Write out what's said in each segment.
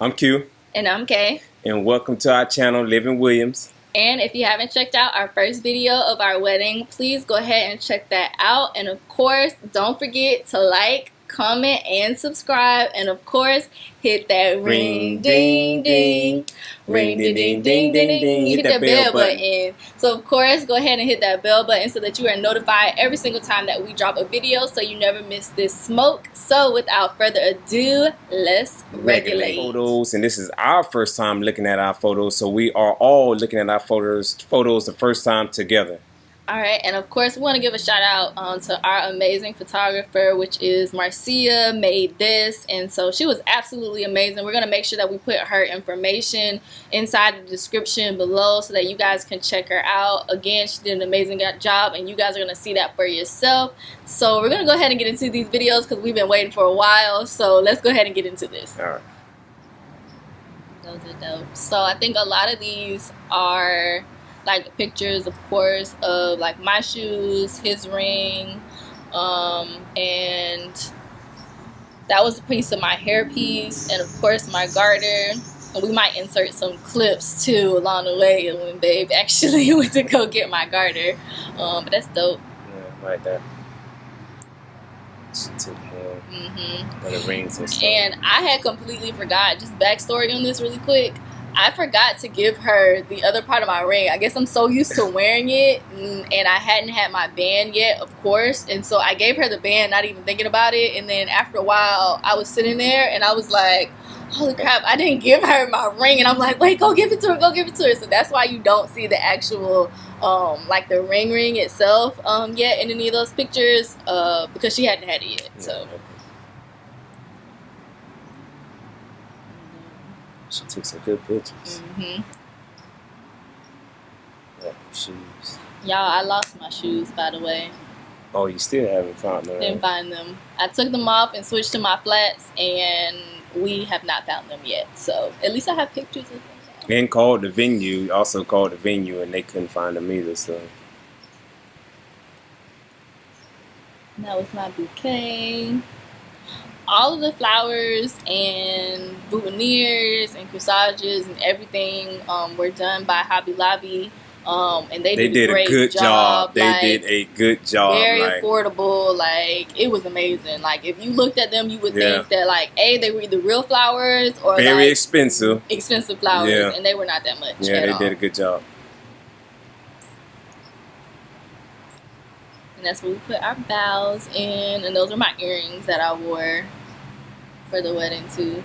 I'm Q. And I'm Kay. And welcome to our channel, Living Williams. And if you haven't checked out our first video of our wedding, please go ahead and check that out. And of course, don't forget to like, comment, and subscribe. And of course, hit that ring, ding, ding. Ring, ding, ding, ding, ding, ding. Hit that bell button. So of course, go ahead and hit that bell button so that you are notified every single time that we drop a video, so you never miss this smoke. So without further ado, let's regulate. Photos, and this is our first time looking at our photos, so we are all looking at our photos the first time together. All right, and of course, we want to give a shout out to our amazing photographer, which is Marcia, made this, and so she was absolutely amazing. We're going to make sure that we put her information inside the description below so that you guys can check her out. Again, she did an amazing job, and you guys are going to see that for yourself. So we're going to go ahead and get into these videos because we've been waiting for a while, so let's go ahead and get into this. All right. Those are dope. So I think a lot of these are like pictures, of course, of like my shoes, his ring, and that was a piece of my hairpiece, and of course my garter. And we might insert some clips too along the way when babe actually went to go get my garter. But that's dope. Yeah, like that. She took more for the rings and stuff. And I had completely forgot, just backstory on this really quick, I forgot to give her the other part of my ring. I guess I'm so used to wearing it, and I hadn't had my band yet, of course. And so I gave her the band, not even thinking about it. And then after a while, I was sitting there, and I was like, holy crap, I didn't give her my ring. And I'm like, wait, go give it to her, go give it to her. So that's why you don't see the actual, like the ring itself yet in any of those pictures, because she hadn't had it yet. So. She took some good pictures. Yeah, shoes. Y'all, I lost my shoes, by the way. Oh, you still haven't found them? Didn't find them. I took them off and switched to my flats, and we have not found them yet. So at least I have pictures of them now. And called the venue, also called the venue, and they couldn't find them either. So that was my bouquet. All of the flowers and boutonnieres and corsages and everything were done by Hobby Lobby, and they did a great good job. They like, did a good job. Very affordable. Like, it was amazing. Like, if you looked at them, you would think that like, they were either real flowers or very like expensive flowers, and they were not that much. Yeah, they did a good job. And that's where we put our vows in, and those are my earrings that I wore for the wedding too.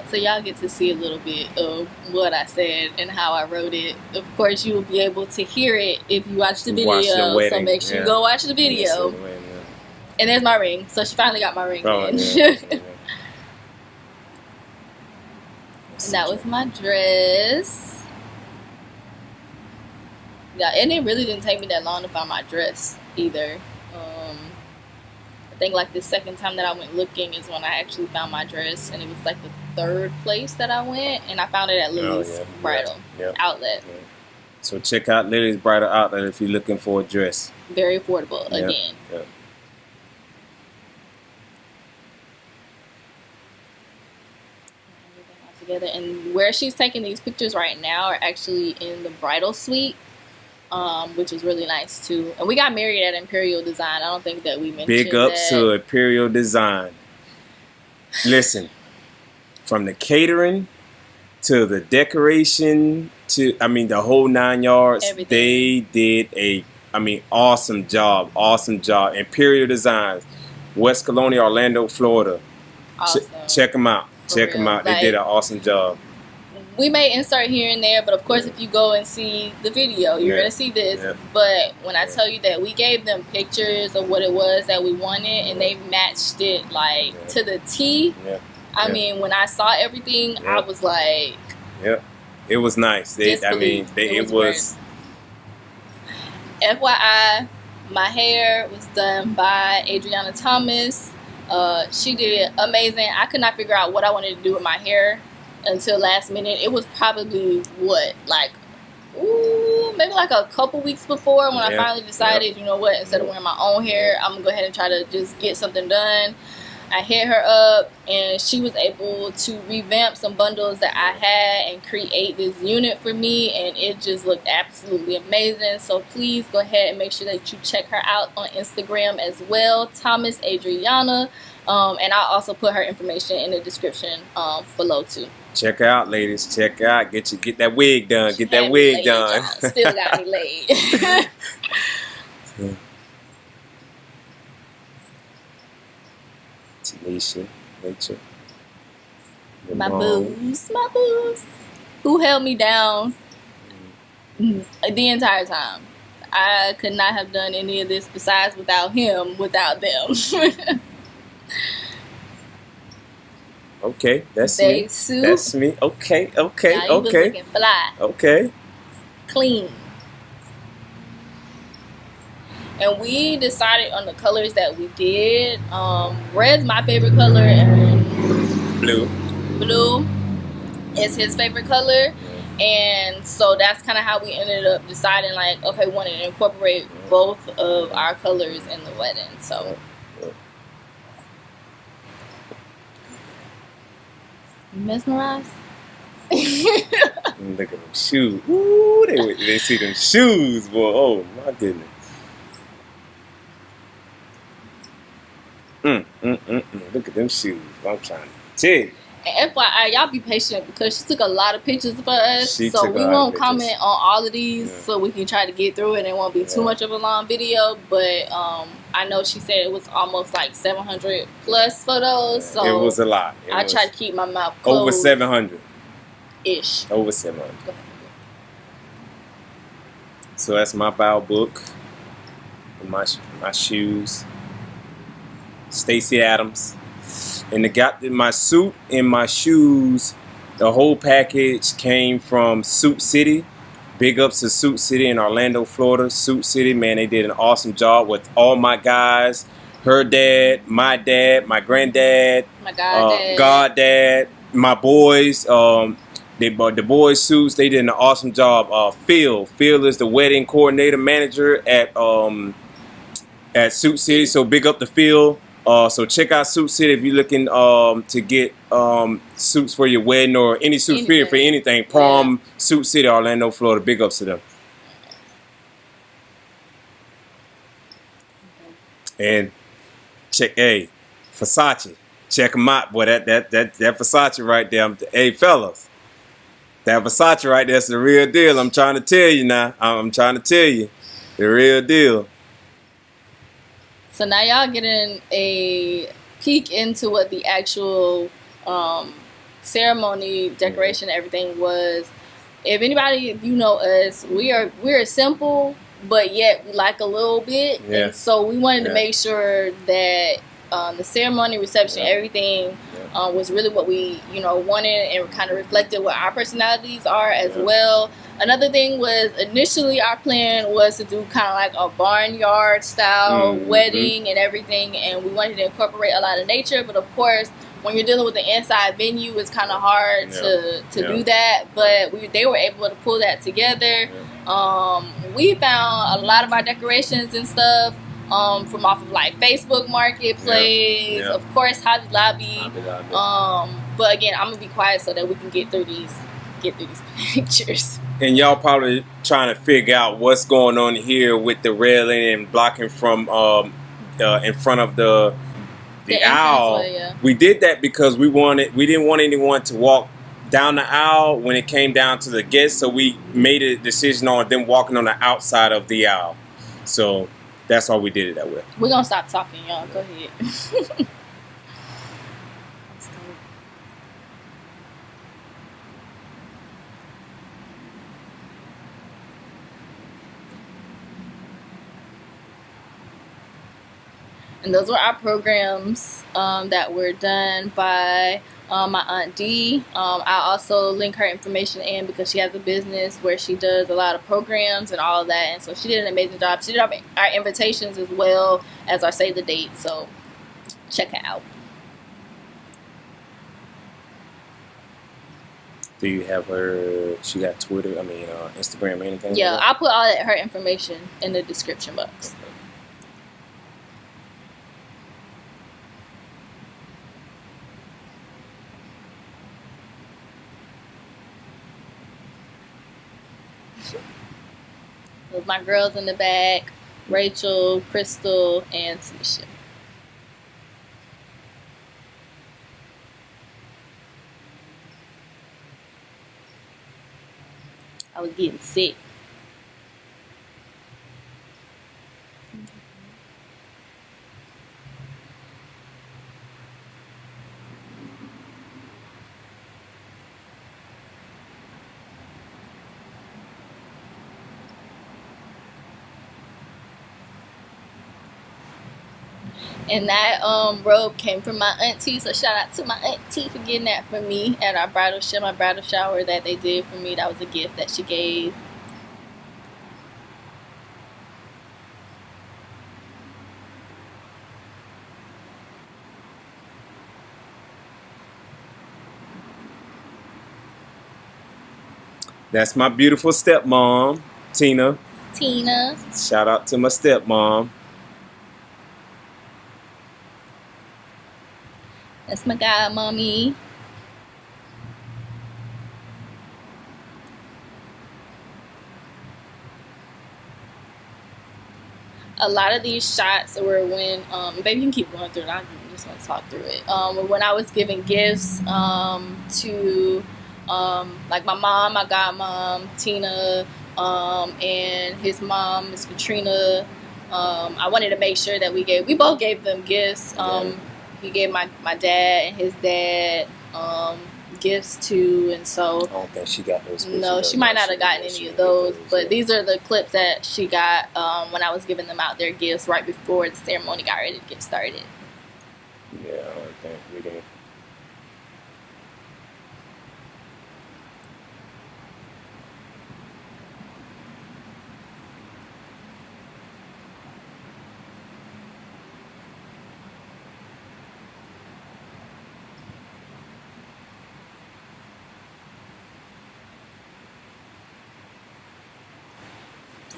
So y'all get to see a little bit of what I said and how I wrote it. Of course, you will be able to hear it if you watch the video. So make sure you go watch the video. And there's my ring. So she finally got my ring in. And that was my dress. Yeah, and it really didn't take me that long to find my dress either. I think like the second time that I went looking is when I actually found my dress, and it was like the third place that I went, and I found it at Lily's Bridal Outlet. Yeah. So check out Lily's Bridal Outlet if you're looking for a dress. Very affordable again. Yeah. Together, and where she's taking these pictures right now are actually in the bridal suite, which is really nice too. And we got married at Imperial Design. I don't think that we mentioned big ups to Imperial Design. Listen, from the catering to the decoration to the whole 9 yards, everything. They did awesome job. Imperial Designs, West Colonia, Orlando, Florida. Awesome. Check them out. Check them out. They did an awesome job. We may insert here and there, but of course, if you go and see the video, you're going to see this. But when I tell you that we gave them pictures of what it was that we wanted, and they matched it like to the T. I mean, when I saw everything, I was like, it was nice. It was. FYI, my hair was done by Adriana Thomas. She did amazing. I could not figure out what I wanted to do with my hair until last minute. It was probably what, like, maybe like a couple weeks before when I finally decided, Yep. you know what, instead of wearing my own hair, I'm gonna go ahead and try to just get something done. I hit her up, and she was able to revamp some bundles that I had and create this unit for me, and it just looked absolutely amazing. So please go ahead and make sure that you check her out on Instagram as well, Thomas Adriana, and I'll also put her information in the description below too. Check her out, ladies. Check her out. Get that wig done. Get that wig done. Still got me laid. Tanisha, Rachel. My booze. Who held me down the entire time. I could not have done any of this besides without him, without them. Okay, that's They me. soup. That's me. Okay. Now you was looking fly. Okay. Clean. And we decided on the colors that we did. Red's my favorite color, and blue is his favorite color. And so that's kind of how we ended up deciding, like, okay, we wanted to incorporate both of our colors in the wedding. So you mesmerized? Look at them shoes. Ooh, they see them shoes, boy. Oh my goodness. Look at them shoes. I'm trying to tell you. And FYI, y'all be patient because she took a lot of pictures for us. So we won't comment on all of these so we can try to get through it and it won't be too much of a long video. But I know she said it was almost like 700 plus photos. So it was a lot. I try to keep my mouth closed. Over 700. Ish. Over 700. So that's my vow book. And my shoes. Stacey Adams. And my suit and my shoes, the whole package came from Suit City. Big ups to Suit City in Orlando, Florida. Suit City, man, they did an awesome job with all my guys. Her dad, my granddad, my goddad, goddad, my boys. The boys' suits, they did an awesome job. Phil is the wedding coordinator manager at Suit City. So big up to Phil. So check out Suit City if you're looking to get suits for your wedding or any suits period for anything. Prom, Suit City, Orlando, Florida. Big ups to them. And check, Versace. Check them out, boy. That Versace right there. Hey, fellas, that Versace right there's the real deal. I'm trying to tell you now. I'm trying to tell you, the real deal. So now y'all getting a peek into what the actual ceremony, decoration, everything was. If anybody, you know us, we're simple, but yet we like a little bit. Yeah. And so we wanted to make sure that the ceremony, reception, everything was really what we, wanted and kind of reflected what our personalities are as well. Another thing was initially our plan was to do kind of like a barnyard style wedding and everything, and we wanted to incorporate a lot of nature, but of course when you're dealing with an inside venue it's kind of hard to do that, but they were able to pull that together. We found a lot of our decorations and stuff from off of like Facebook Marketplace, of course Hobby Lobby. But again, I'm gonna be quiet so that we can get through these pictures. And y'all probably trying to figure out what's going on here with the railing and blocking from in front of the aisle. We did that because we didn't want anyone to walk down the aisle when it came down to the guests, so we made a decision on them walking on the outside of the aisle. So that's why we did it that way. We're gonna stop talking, y'all. Go ahead. And those were our programs that were done by my Aunt Dee. I'll also link her information in because she has a business where she does a lot of programs and all of that. And so she did an amazing job. She did our invitations as well as our save the date. So check her out. Do you have her? She got Twitter. I mean, Instagram or anything? Yeah, like I'll put all her information in the description box. With my girls in the back, Rachel, Crystal, and Tanisha. I was getting sick. And that robe came from my auntie, so shout out to my auntie for getting that for me at our my bridal shower that they did for me. That was a gift that she gave. That's my beautiful stepmom, Tina. Tina. Shout out to my stepmom. That's my godmommy. A lot of these shots were when, baby, you can keep going through it. I just want to talk through it. When I was giving gifts to like my mom, my godmom, Tina, and his mom, Miss Katrina. I wanted to make sure that we both gave them gifts. He gave my dad and his dad gifts too, and so I don't think she got those. No, she might not have gotten any of those, but these are the clips that she got when I was giving them out their gifts right before the ceremony got ready to get started. Yeah, I don't think we did.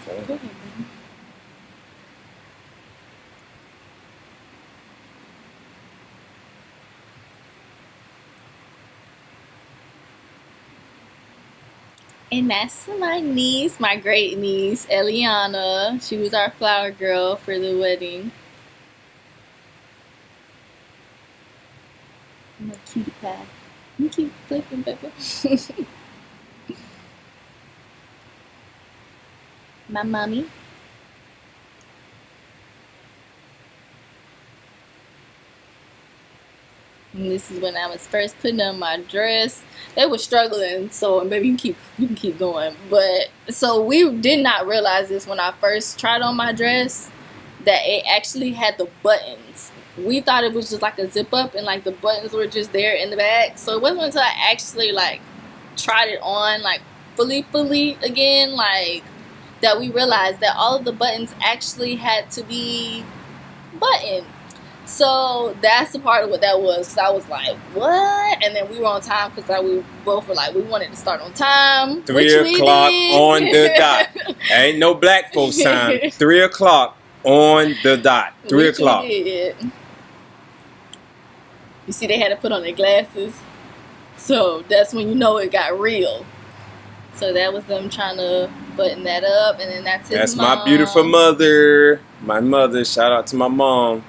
Okay. And that's my niece, my great niece, Eliana. She was our flower girl for the wedding. My cutie pie. You keep flipping, baby. My mommy. And this is when I was first putting on my dress. They were struggling, so and baby, you can keep going. But so we did not realize this when I first tried on my dress that it actually had the buttons. We thought it was just like a zip up and like the buttons were just there in the back. So it wasn't until I actually like tried it on like fully again, like that we realized that all of the buttons actually had to be buttoned. So that's the part of what that was. Cause I was like, what? And then we were on time because we both were like, we wanted to start on time. 3 o'clock on the dot. Ain't no black folks time. 3 o'clock on the dot. 3 o'clock. You see, they had to put on their glasses. So that's when you know it got real. So that was them trying to button that up. And then that's his mom. My beautiful mother. My mother. Shout out to my mom.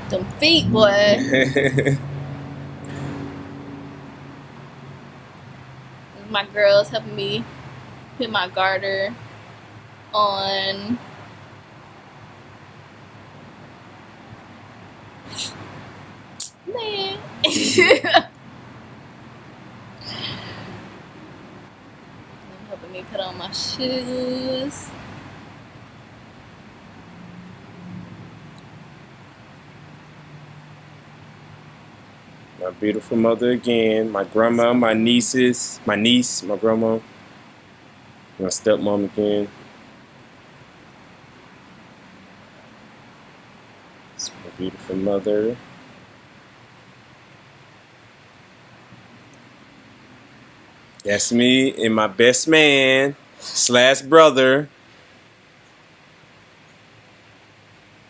Them feet, boy. My girls helping me put my garter on. Man. Them helping me put on my shoes. My beautiful mother again. My grandma, my nieces, my niece, my grandma, my stepmom again. It's my beautiful mother. That's me and my best man / brother.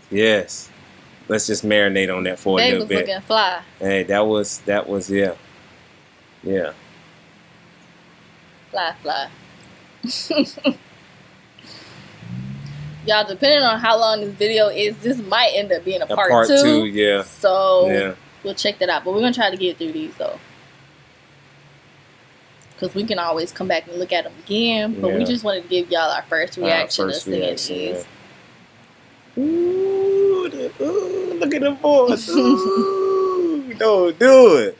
Yes. Let's just marinate on that for a little bit. Looking fly. Hey, that was yeah. Yeah. Fly. Y'all, depending on how long this video is, this might end up being a part two. Yeah. So we'll check that out. But we're gonna try to get through these though, because we can always come back and look at them again. But we just wanted to give y'all our first reaction to singing these. Ooh, look at them boys. Ooh, don't do it.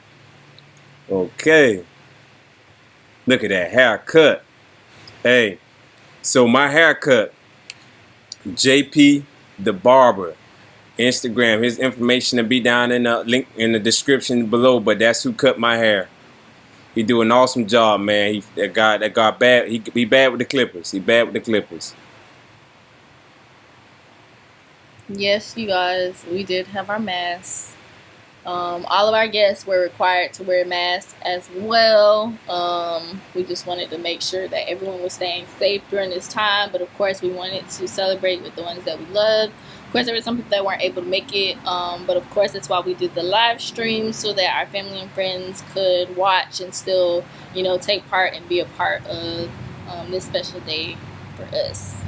Okay. Look at that haircut. Hey, so my haircut, JP the Barber, Instagram. His information will be down in the link in the description below. But that's who cut my hair. He do an awesome job, man. That guy bad. He bad with the clippers. He bad with the clippers. Yes, you guys, we did have our masks. All of our guests were required to wear masks as well. We just wanted to make sure that everyone was staying safe during this time. But of course, we wanted to celebrate with the ones that we loved. Of course, there were some people that weren't able to make it. But of course, that's why we did the live stream, so that our family and friends could watch and still, take part and be a part of this special day for us.